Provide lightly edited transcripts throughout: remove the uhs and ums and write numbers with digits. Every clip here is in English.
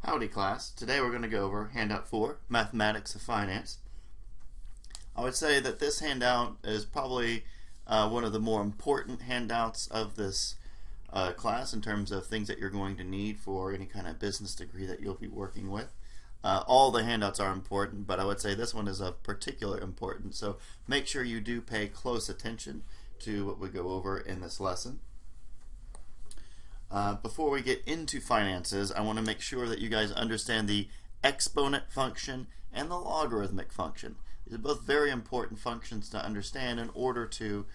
Howdy class. Today we're going to go over Handout 4, Mathematics of Finance. I would say that this handout is probably one of the more important handouts of this class in terms of things that you're going to need for any kind of business degree that you'll be working with. All the handouts are important, but I would say this one is of particular importance, so make sure you do pay close attention to what we go over in this lesson. Before we get into finances, I want to make sure that you guys understand the exponent function and the logarithmic function. These are both very important functions to understand in order to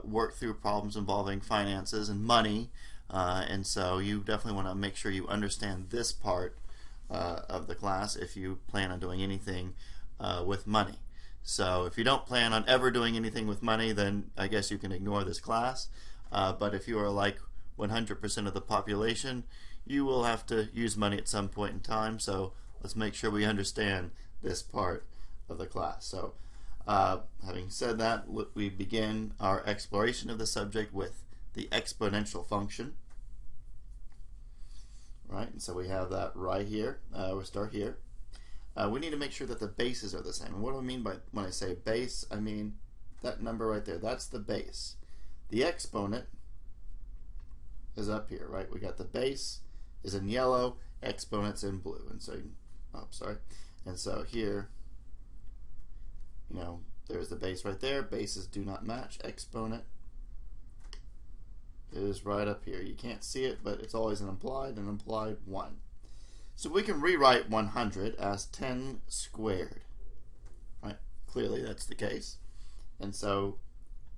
work through problems involving finances and money, and so you definitely want to make sure you understand this part of the class if you plan on doing anything with money. So if you don't plan on ever doing anything with money, then I guess you can ignore this class, but if you are like 100% of the population, you will have to use money at some point in time, so let's make sure we understand this part of the class. So having said that, we begin our exploration of the subject with the exponential function. Right, and so we have that right here. We'll start here. We need to make sure that the bases are the same. And what do I mean by when I say base? I mean that number right there. That's the base. The exponent is up here, right? We got the base is in yellow, exponent's in blue, and so and so here, you know, there's the base right there. Bases do not match. Exponent is right up here. You can't see it, but it's always an implied 1. So we can rewrite 100 as 10 squared, right? Clearly that's the case, and so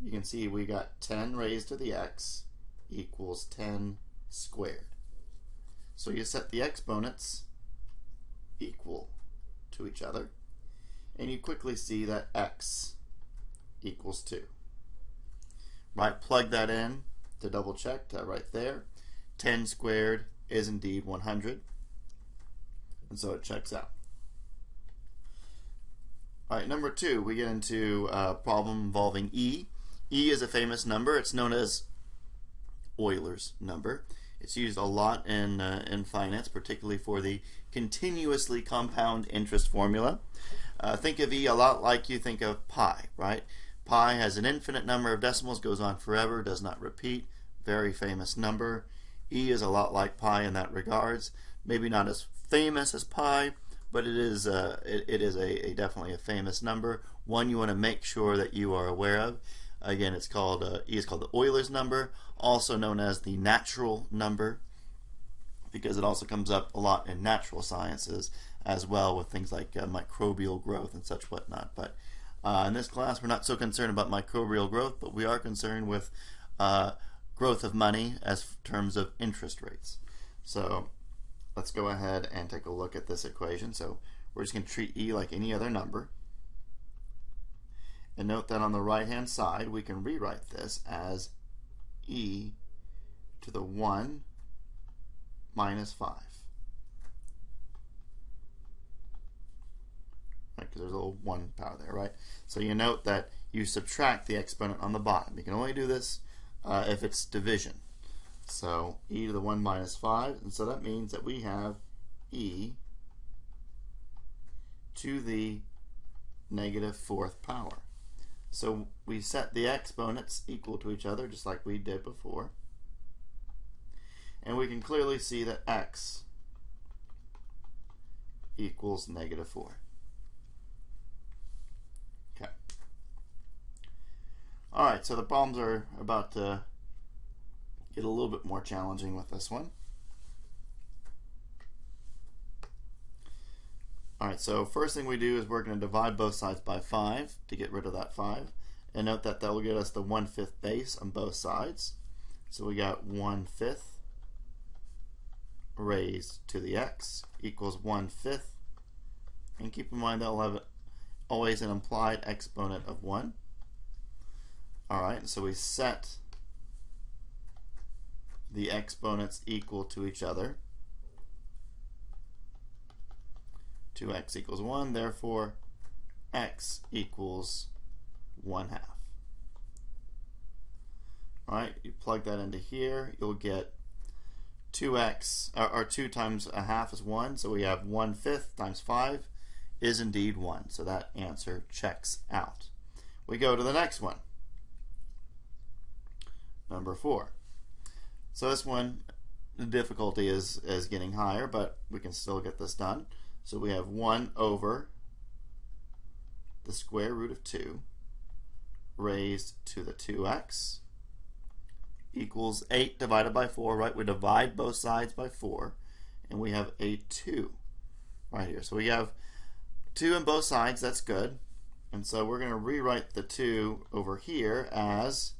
you can see we got 10 raised to the x equals 10 squared. So you set the exponents equal to each other, and you quickly see that x equals 2. Right, plug that in to double check right there. 10 squared is indeed 100, and so it checks out. All right, number 2, we get into a problem involving E. E is a famous number. It's known as Euler's number. It's used a lot in finance, particularly for the continuously compound interest formula. Think of E a lot like you think of pi, right? Pi has an infinite number of decimals, goes on forever, does not repeat. Very famous number. E is a lot like pi in that regards. Maybe not as famous as pi, but it is definitely a famous number. One you want to make sure that you are aware of. Again, it's called E is called the Euler's number, also known as the natural number, because it also comes up a lot in natural sciences as well, with things like microbial growth and such whatnot. But in this class, we're not so concerned about microbial growth, but we are concerned with growth of money as terms of interest rates. So let's go ahead and take a look at this equation. So we're just going to treat E like any other number. And note that on the right-hand side, we can rewrite this as e to the 1 minus 5. Right, because there's a little 1 power there, right? So you note that you subtract the exponent on the bottom. You can only do this if it's division. So e to the 1 minus 5, and so that means that we have e to the negative 4th power. So we set the exponents equal to each other just like we did before, and we can clearly see that x equals negative 4. Okay. Alright, so the problems are about to get a little bit more challenging with this one. Alright, so first thing we do is we're going to divide both sides by 5 to get rid of that 5. And note that that will get us the 1/5 base on both sides. So we got 1/5 raised to the x equals 1/5. And keep in mind that we'll have always an implied exponent of 1. Alright, so we set the exponents equal to each other. 2x equals 1, therefore x equals 1/2. Alright, you plug that into here, you'll get 2x, or 2 times a half is 1, so we have 1/5 times 5 is indeed 1. So that answer checks out. We go to the next one, number 4. So this one, the difficulty is getting higher, but we can still get this done. So we have 1 over the square root of 2 raised to the 2x equals 8 divided by 4, right? We divide both sides by 4, and we have a 2 right here. So we have 2 on both sides, that's good. And so we're going to rewrite the 2 over here as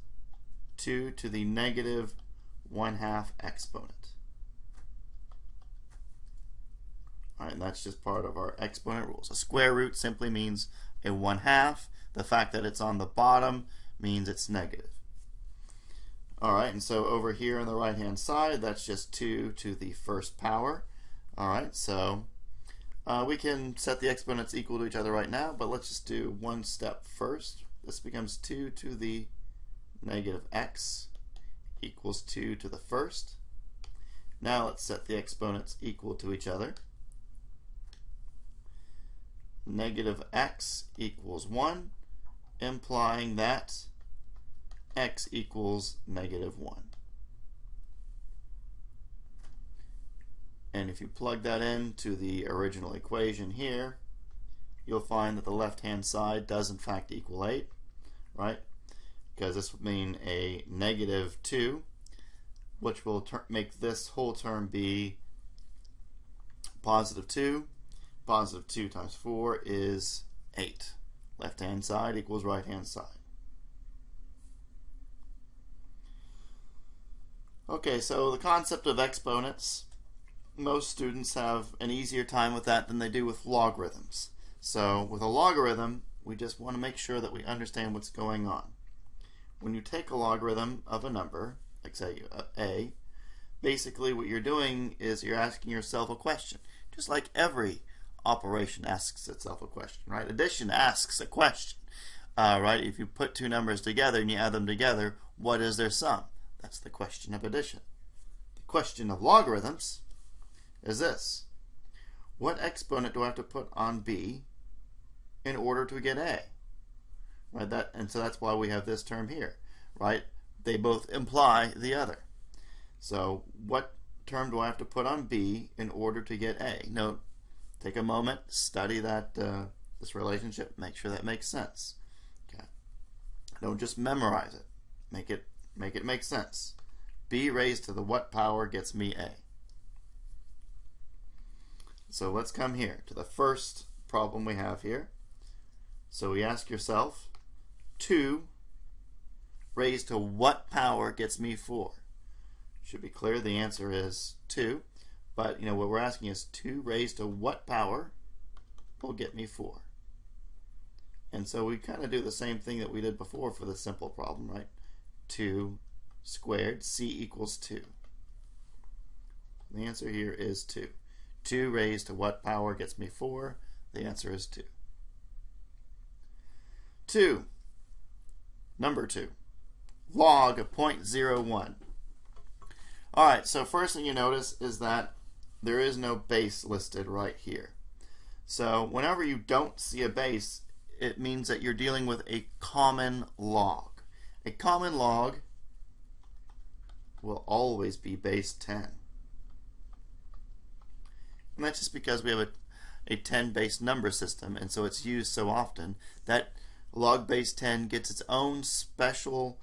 2 to the negative 1/2 exponent. All right, and that's just part of our exponent rules. A square root simply means a 1/2. The fact that it's on the bottom means it's negative. All right, and so over here on the right-hand side, that's just 2 to the first power. All right, so we can set the exponents equal to each other right now, but let's just do one step first. This becomes 2 to the negative x equals 2 to the first. Now let's set the exponents equal to each other. Negative x equals 1, implying that x equals negative 1. And if you plug that into the original equation here, you'll find that the left-hand side does in fact equal 8, right? Because this would mean a negative 2, which will make this whole term be positive 2. Positive 2 times 4 is 8. Left-hand side equals right-hand side. Okay, so the concept of exponents, most students have an easier time with that than they do with logarithms. So with a logarithm, we just want to make sure that we understand what's going on. When you take a logarithm of a number, like say a, basically what you're doing is you're asking yourself a question, just like every operation asks itself a question, right? Addition asks a question, right? If you put two numbers together and you add them together, what is their sum? That's the question of addition. The question of logarithms is this: what exponent do I have to put on b in order to get a? Right? And so that's why we have this term here, right? They both imply the other. So what term do I have to put on b in order to get a? Note, take a moment, study that this relationship, make sure that makes sense. Okay. Don't just memorize it. Make it make sense. B raised to the what power gets me a? So let's come here to the first problem we have here. So we ask yourself, 2 raised to what power gets me 4? Should be clear, the answer is 2. But you know what we're asking is 2 raised to what power will get me 4? And so we kind of do the same thing that we did before for the simple problem, right? 2 squared, c equals 2. The answer here is 2. 2 raised to what power gets me 4? The answer is 2. 2. Number 2. Log of 0.01. Alright, so first thing you notice is that there is no base listed right here. So whenever you don't see a base, it means that you're dealing with a common log. A common log will always be base 10. And that's just because we have a 10-base number system, and so it's used so often that log base 10 gets its own special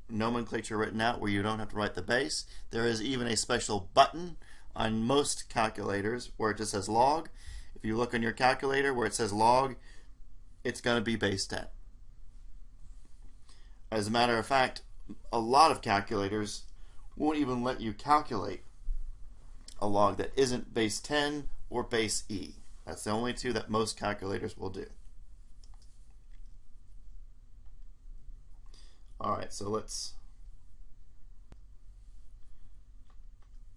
nomenclature written out where you don't have to write the base. There is even a special button on most calculators where it just says log. If you look on your calculator where it says log, it's going to be base 10. As a matter of fact, a lot of calculators won't even let you calculate a log that isn't base 10 or base e. That's the only two that most calculators will do. Alright, so let's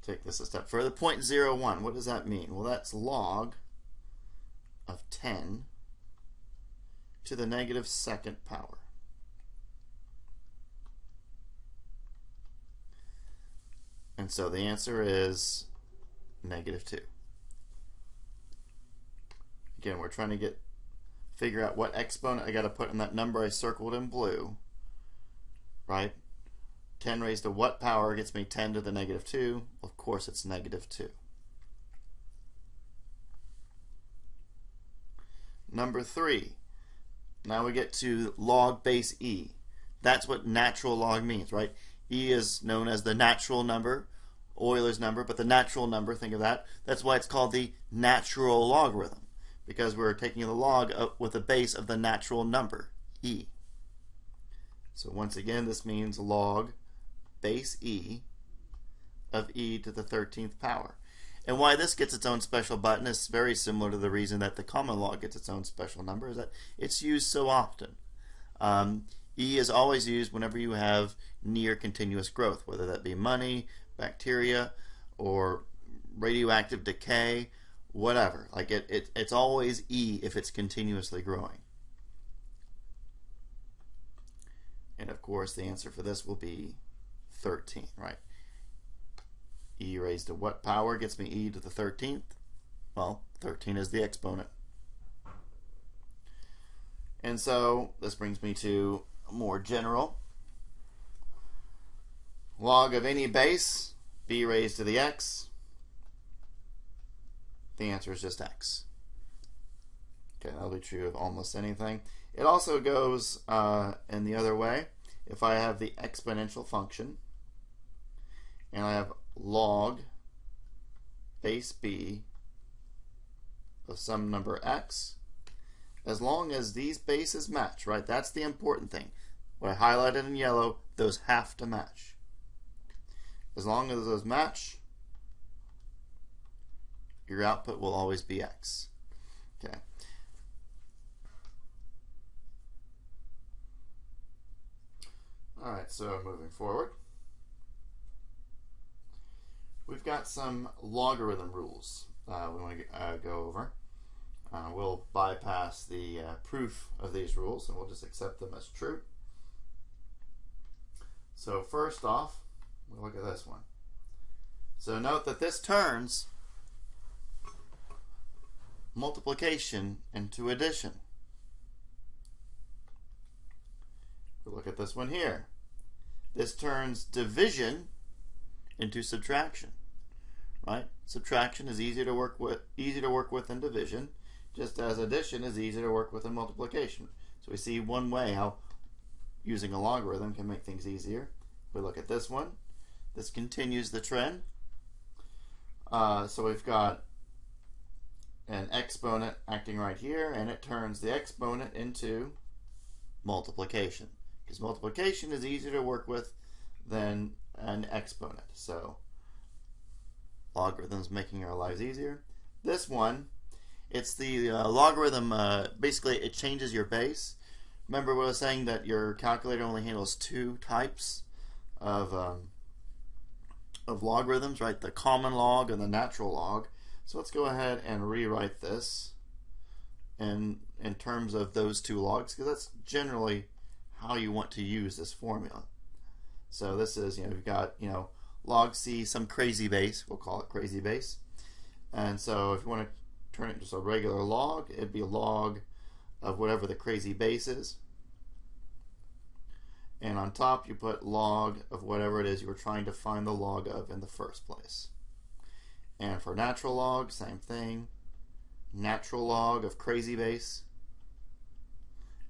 take this a step further. 0.01, what does that mean? Well, that's log of 10 to the negative second power. And so the answer is -2. Again, we're trying to figure out what exponent I got to put in that number I circled in blue, right? 10 raised to what power gets me 10 to the -2? Well, of course, it's -2. Number 3. Now we get to log base e. That's what natural log means, right? E is known as the natural number, Euler's number, but the natural number, think of that. That's why it's called the natural logarithm, because we're taking the log with a base of the natural number, e. So once again, this means log base e of e to the 13th power. And why this gets its own special button is very similar to the reason that the common log gets its own special number, is that it's used so often. E is always used whenever you have near continuous growth, whether that be money, bacteria, or radioactive decay, whatever. Like it's always E if it's continuously growing. And of course, the answer for this will be 13, right? E raised to what power gets me e to the 13th? Well, 13 is the exponent. And so this brings me to a more general. Log of any base, b raised to the x. The answer is just x. Okay, that'll be true of almost anything. It also goes in the other way. If I have the exponential function and I have log base b of some number x, as long as these bases match, right? That's the important thing. What I highlighted in yellow, those have to match. As long as those match, your output will always be x. Okay. Alright, so moving forward, we've got some logarithm rules we want to go over. We'll bypass the proof of these rules and we'll just accept them as true. So first off, we'll look at this one. So note that this turns multiplication into addition. We'll look at this one here. This turns division into subtraction, right? Subtraction is easier to work with than division, just as addition is easier to work with than multiplication. So we see one way how using a logarithm can make things easier. We look at this one. This continues the trend. So we've got an exponent acting right here, and it turns the exponent into multiplication, because multiplication is easier to work with than an exponent. So logarithms making our lives easier. This one, it's the logarithm, basically it changes your base. Remember what I was saying, that your calculator only handles two types of logarithms, right? The common log and the natural log. So let's go ahead and rewrite this in terms of those two logs, because that's generally how you want to use this formula. So this is, you've got, log c, some crazy base, we'll call it crazy base. And so if you want to turn it into a regular log, it'd be a log of whatever the crazy base is. And on top you put log of whatever it is you were trying to find the log of in the first place. And for natural log, same thing. Natural log of crazy base.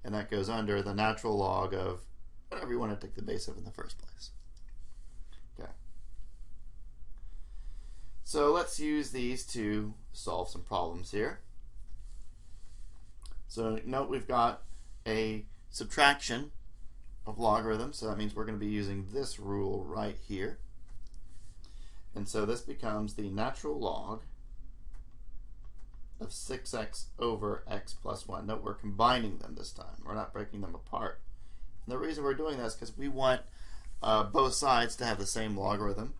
And that goes under the natural log of whatever you want to take the base of in the first place. Okay. So let's use these to solve some problems here. So note we've got a subtraction of logarithms, so that means we're going to be using this rule right here. And so this becomes the natural log of 6x over x plus 1. Note we're combining them this time. We're not breaking them apart. And the reason we're doing that is because we want both sides to have the same logarithm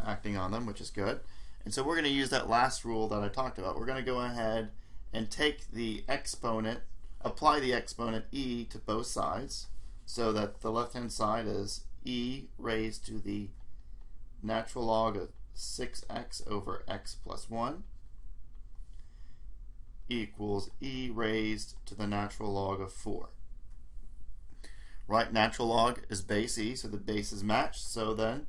acting on them, which is good. And so we're going to use that last rule that I talked about. We're going to go ahead and take the exponent, apply the exponent e to both sides, so that the left-hand side is e raised to the natural log of 6x over x plus 1 equals e raised to the natural log of 4. Right, natural log is base e, so the base is matched, so then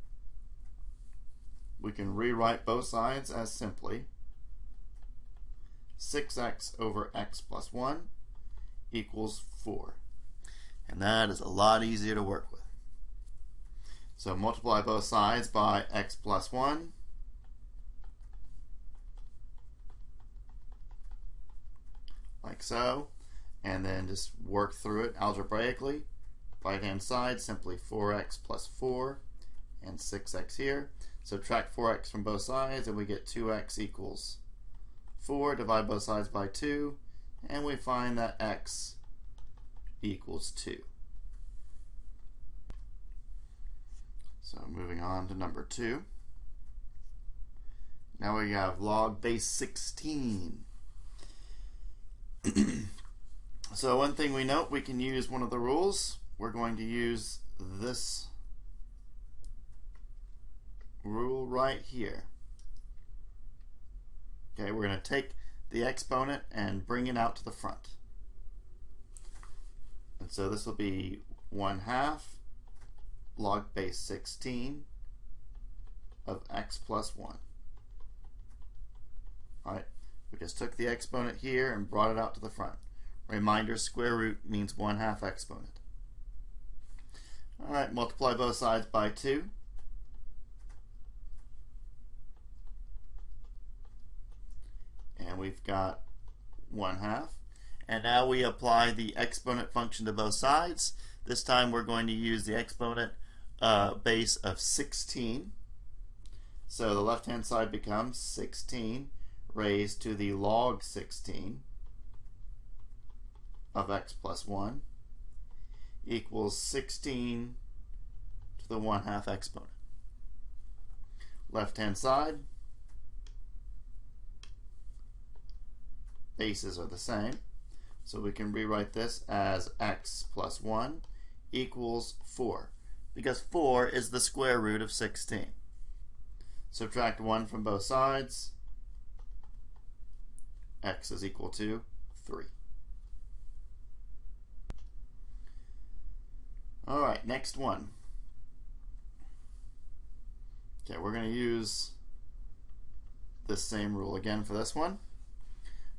we can rewrite both sides as simply 6x over x plus 1 equals 4. And that is a lot easier to work with. So multiply both sides by x plus 1. Like so. And then just work through it algebraically. Right hand side, simply 4x plus 4 and 6x here. Subtract 4x from both sides and we get 2x equals 4. Divide both sides by 2 and we find that x equals 2. So moving on to number 2. Now we have log base 16. So one thing we note, we can use one of the rules. We're going to use this rule right here. Okay, we're going to take the exponent and bring it out to the front. And so this will be 1/2 log base 16 of x plus 1. Alright, we just took the exponent here and brought it out to the front. Reminder, square root means 1/2 exponent. Alright, multiply both sides by 2. And we've got 1/2. And now we apply the exponent function to both sides. This time we're going to use the exponent base of 16. So the left-hand side becomes 16 raised to the log 16 of x plus 1 equals 16 to the 1/2 exponent. Left-hand side, bases are the same, so we can rewrite this as x plus 1 equals 4, because 4 is the square root of 16. Subtract 1 from both sides, x is equal to 3. Alright, next one. Okay, we're going to use this same rule again for this one.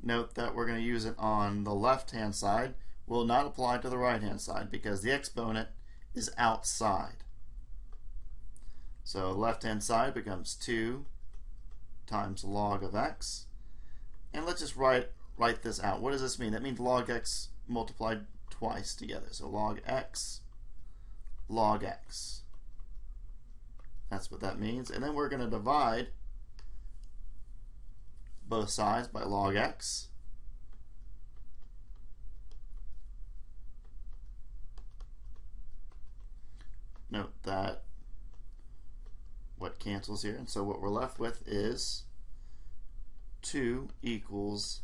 Note that we're going to use it on the left-hand side. Will not apply to the right-hand side because the exponent is outside. So left-hand side becomes 2 times log of x. And let's just write this out. What does this mean? That means log x multiplied twice together. So log x, log x. That's what that means. And then we're going to divide both sides by log x. Note that what cancels here, and so what we're left with is 2 equals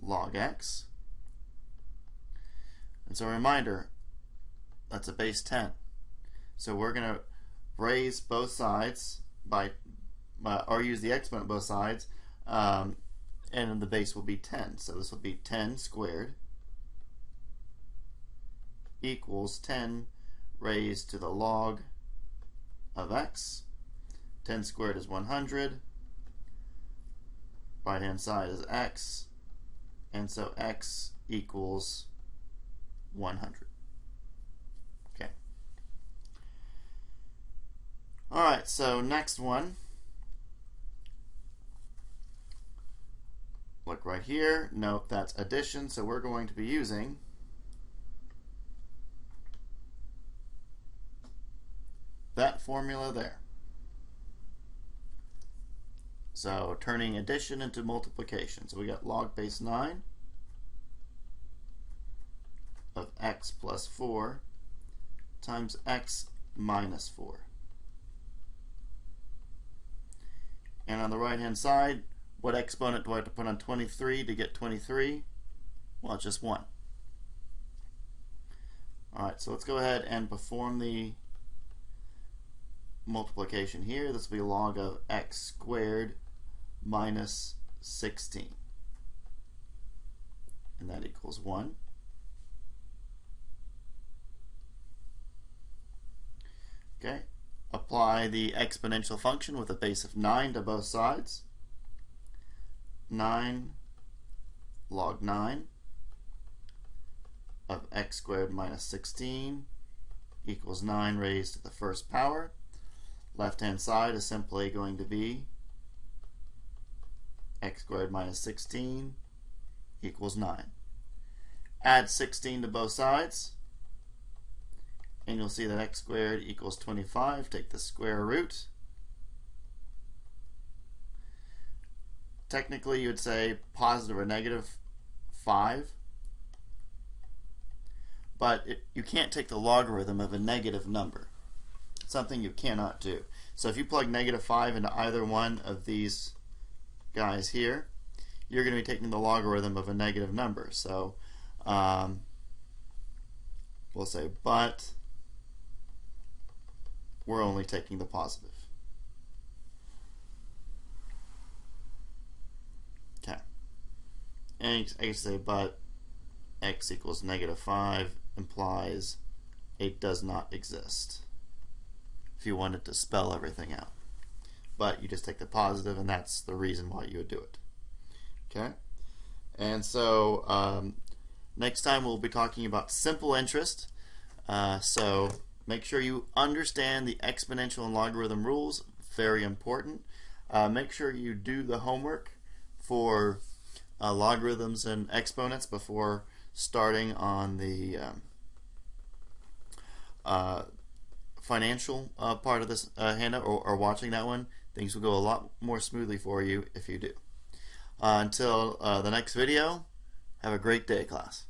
log x. And so a reminder, that's a base 10. So we're going to raise both sides by, or use the exponent both sides, and the base will be 10. So this will be 10 squared equals 10 raised to the log of x. 10 squared is 100. Right hand side is x, and so x equals 100. Okay. Alright, so next one. Look right here. Note that's addition, so we're going to be using that formula there. So turning addition into multiplication. So we got log base 9 of x plus 4 times x minus 4. And on the right hand side, what exponent do I have to put on 23 to get 23? Well, it's just 1. Alright, so let's go ahead and perform the multiplication here. This will be log of x squared minus 16. And that equals 1. Okay. Apply the exponential function with a base of 9 to both sides. 9 log 9 of x squared minus 16 equals 9 raised to the first power. Left-hand side is simply going to be x squared minus 16 equals 9. Add 16 to both sides, and you'll see that x squared equals 25. Take the square root. Technically, you would say positive or negative 5, but you can't take the logarithm of a negative number. It's something you cannot do. So if you plug negative 5 into either one of these guys here, you're going to be taking the logarithm of a negative number. So we'll say, but we're only taking the positive. Okay. And I can say, but x equals negative 5 implies it does not exist, if you wanted to spell everything out. But you just take the positive, and that's the reason why you would do it. Okay? And so next time we'll be talking about simple interest. So make sure you understand the exponential and logarithm rules. Very important. Make sure you do the homework for logarithms and exponents before starting on the financial part of this handout, or watching that one. Things will go a lot more smoothly for you if you do. Until the next video, have a great day, class.